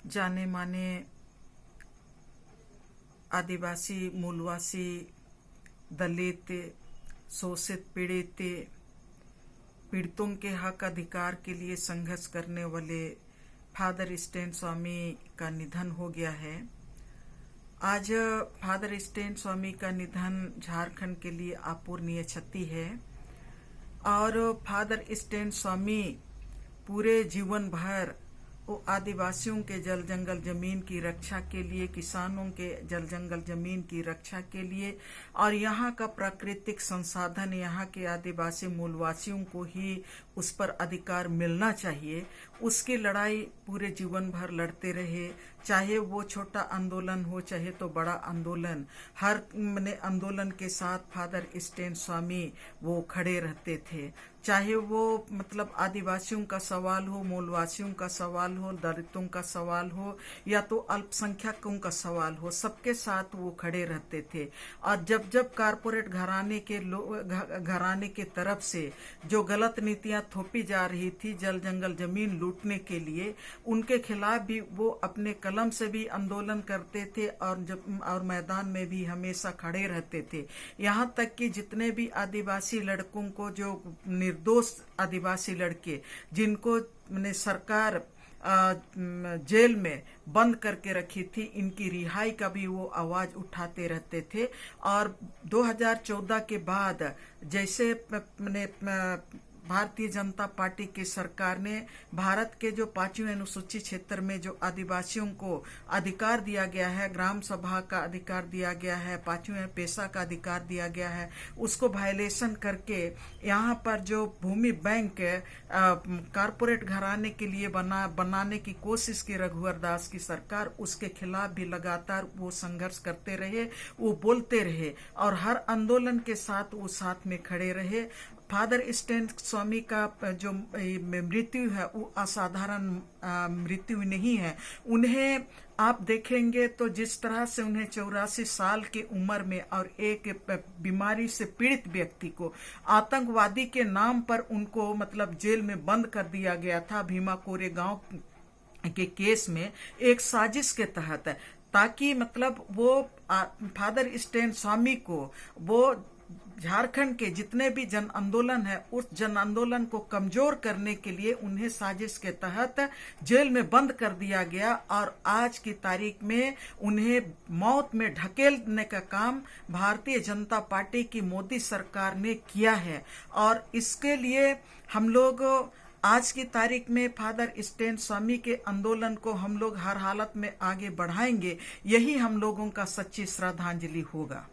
जाने माने आदिवासी मूलवासी दलित शोषित पीड़ितों के हक अधिकार के लिए संघर्ष करने वाले फादर स्टैन स्वामी का निधन हो गया है। आज फादर स्टैन स्वामी का निधन झारखंड के लिए अपूरणीय क्षति है और फादर स्टैन स्वामी पूरे जीवन भर वो आदिवासियों के जल जंगल जमीन की रक्षा के लिए, किसानों के जल जंगल जमीन की रक्षा के लिए और यहाँ का प्राकृतिक संसाधन यहाँ के आदिवासी मूलवासियों को ही उस पर अधिकार मिलना चाहिए, उसकी लड़ाई पूरे जीवन भर लड़ते रहे। चाहे वो छोटा आंदोलन हो चाहे तो बड़ा आंदोलन, हर आंदोलन के साथ फादर स्टैन स्वामी वो खड़े रहते थे। चाहे वो आदिवासियों का सवाल हो, मूलवासियों का सवाल हो, दलितों का सवाल हो या तो अल्पसंख्यकों का सवाल हो, सबके साथ वो खड़े रहते थे। और जब जब कारपोरेट घराने के तरफ से जो गलत नीतियां थोपी जा रही थी जल जंगल जमीन लूटने के लिए, उनके खिलाफ भी वो अपने कलम से भी आंदोलन करते थे और मैदान में भी हमेशा खड़े रहते थे। यहाँ तक कि जितने भी आदिवासी लड़कों को, जो निर्दोष आदिवासी लड़के जिनको सरकार जेल में बंद करके रखी थी, इनकी रिहाई का भी वो आवाज उठाते रहते थे। और 2014 के बाद जैसे भारतीय जनता पार्टी की सरकार ने भारत के जो 5वीं अनुसूची क्षेत्र में जो आदिवासियों को अधिकार दिया गया है, ग्राम सभा का अधिकार दिया गया है, 5वें पेशा का अधिकार दिया गया है, उसको वायलेशन करके यहाँ पर जो भूमि बैंक कारपोरेट घराने के लिए बनाने की कोशिश की रघुवर दास की सरकार, उसके खिलाफ भी लगातार वो संघर्ष करते रहे, वो बोलते रहे और हर आंदोलन के साथ वो साथ में खड़े रहे। फादर स्टैन स्वामी का जो मृत्यु है वो असाधारण मृत्यु नहीं है। उन्हें आप देखेंगे तो जिस तरह से उन्हें 84 साल की उम्र में और एक बीमारी से पीड़ित व्यक्ति को आतंकवादी के नाम पर उनको जेल में बंद कर दिया गया था भीमा कोरे गांव के केस में, एक साजिश के तहत, ताकि वो फादर स्टैन स्वामी को वो झारखंड के जितने भी जन आंदोलन है उस जन आंदोलन को कमजोर करने के लिए उन्हें साजिश के तहत जेल में बंद कर दिया गया और आज की तारीख में उन्हें मौत में ढकेलने का काम भारतीय जनता पार्टी की मोदी सरकार ने किया है। और इसके लिए हम लोग आज की तारीख में फादर स्टैन स्वामी के आंदोलन को हम लोग हर हालत में आगे बढ़ाएंगे। यही हम लोगों का सच्ची श्रद्धांजलि होगा।